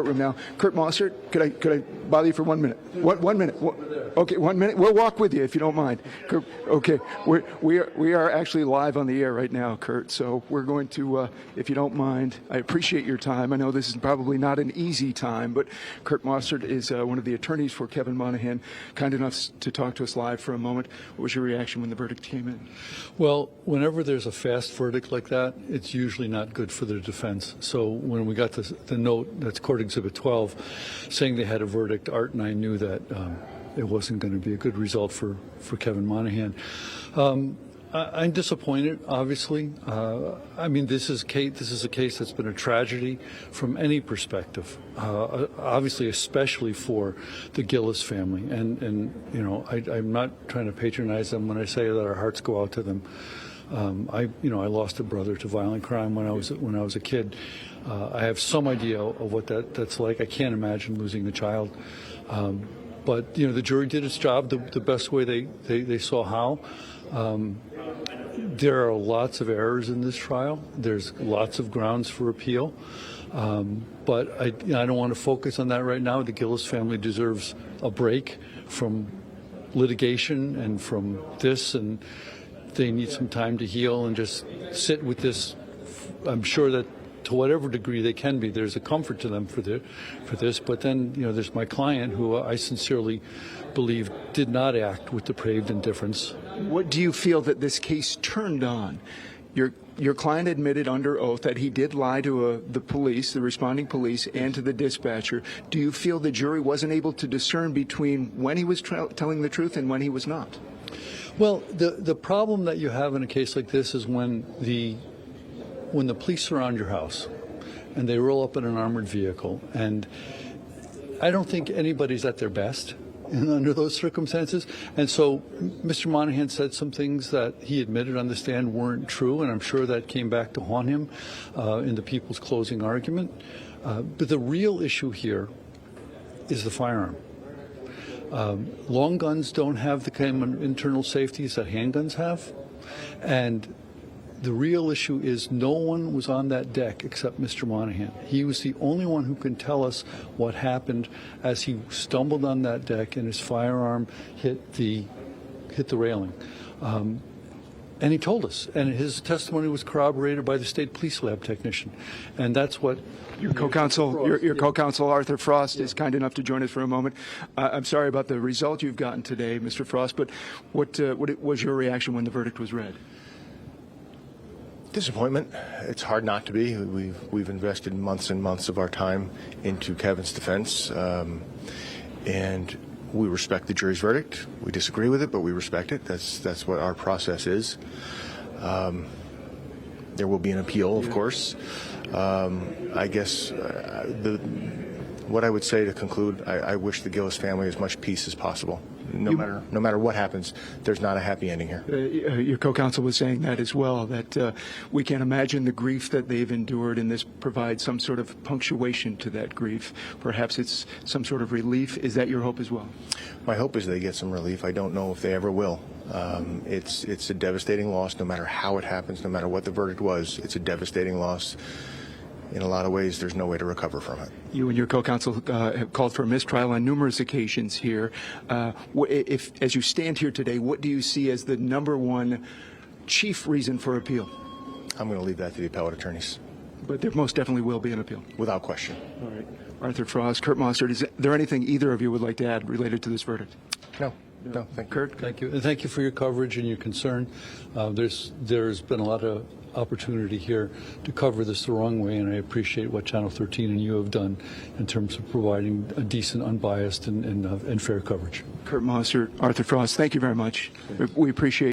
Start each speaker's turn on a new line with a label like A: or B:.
A: Room now. Kurt Mossert, could I bother you for 1 minute? 1 minute. Okay, 1 minute. We'll walk with you if you don't mind. Kurt, okay, we are actually live on the air right now, Kurt. So we're going to, if you don't mind, I appreciate your time. I know this is probably not an easy time, but Kurt Mossert is one of the attorneys for Kevin Monahan, kind enough to talk to us live for a moment. What was your reaction when the verdict came in?
B: Well, whenever there's a fast verdict like that, it's usually not good for the defense. So when we got the note, that's Court Exhibit 12, saying they had a verdict, Art and I knew that it wasn't going to be a good result for Kevin Monahan. I'm disappointed, obviously. I mean, this is a case that's been a tragedy from any perspective, obviously, especially for the Gillis family. And you know, I'm not trying to patronize them when I say that our hearts go out to them. I lost a brother to violent crime when I was a kid. I have some idea of what that's like. I can't imagine losing a child. But you know, the jury did its job the best way they saw how. There are lots of errors in this trial. There's lots of grounds for appeal. But I don't want to focus on that right now. The Gillis family deserves a break from litigation and from this, and they need some time to heal and just sit with this. I'm sure that to whatever degree they can be, there's a comfort to them for this. But then, you know, there's my client, who I sincerely believe did not act with depraved indifference.
A: What do you feel that this case turned on? Your client admitted under oath that he did lie to the police, the responding police, and to the dispatcher. Do you feel the jury wasn't able to discern between when he was telling the truth and when he was not?
B: Well, the problem that you have in a case like this is when the police surround your house and they roll up in an armored vehicle, and I don't think anybody's at their best under those circumstances. And so Mr. Monahan said some things that he admitted on the stand weren't true, and I'm sure that came back to haunt him in the people's closing argument. But the real issue here is the firearm. Long guns don't have the kind of internal safeties that handguns have, and the real issue is no one was on that deck except Mr. Monahan. He was the only one who can tell us what happened as he stumbled on that deck and his firearm hit the railing. And he told us, and his testimony was corroborated by the state police lab technician, and that's what
A: your co-counsel Arthur Frost is kind enough to join us for a moment. I'm sorry about the result you've gotten today, Mr. Frost, but what was your reaction when the verdict was read?
C: Disappointment. It's hard not to be. We've invested months and months of our time into Kevin's defense, and we respect the jury's verdict. We disagree with it, but we respect it. That's what our process is. There will be an appeal, of course. I guess what I would say to conclude, I wish the Gillis family as much peace as possible. No matter what happens, there's not a happy ending here.
A: Your co-counsel was saying that as well, that we can't imagine the grief that they've endured, and this provides some sort of punctuation to that grief. Perhaps it's some sort of relief. Is that your hope as well?
C: My hope is they get some relief. I don't know if they ever will. It's a devastating loss, no matter how it happens, no matter what the verdict was. It's a devastating loss. In a lot of ways, there's no way to recover from it.
A: You and your co-counsel have called for a mistrial on numerous occasions here. As you stand here today, what do you see as the #1 chief reason for appeal?
C: I'm going to leave that to the appellate attorneys.
A: But there most definitely will be an appeal.
C: Without question.
A: All right. Arthur Frost, Kurt Mossert, is there anything either of you would like to add related to this verdict?
C: No, thank you.
A: Kurt?
B: Thank you. And thank you for your coverage and your concern. There's been a lot of opportunity here to cover this the wrong way, and I appreciate what Channel 13 and you have done in terms of providing a decent, unbiased, and fair coverage.
A: Kurt Mossert, Arthur Frost, thank you very much. We appreciate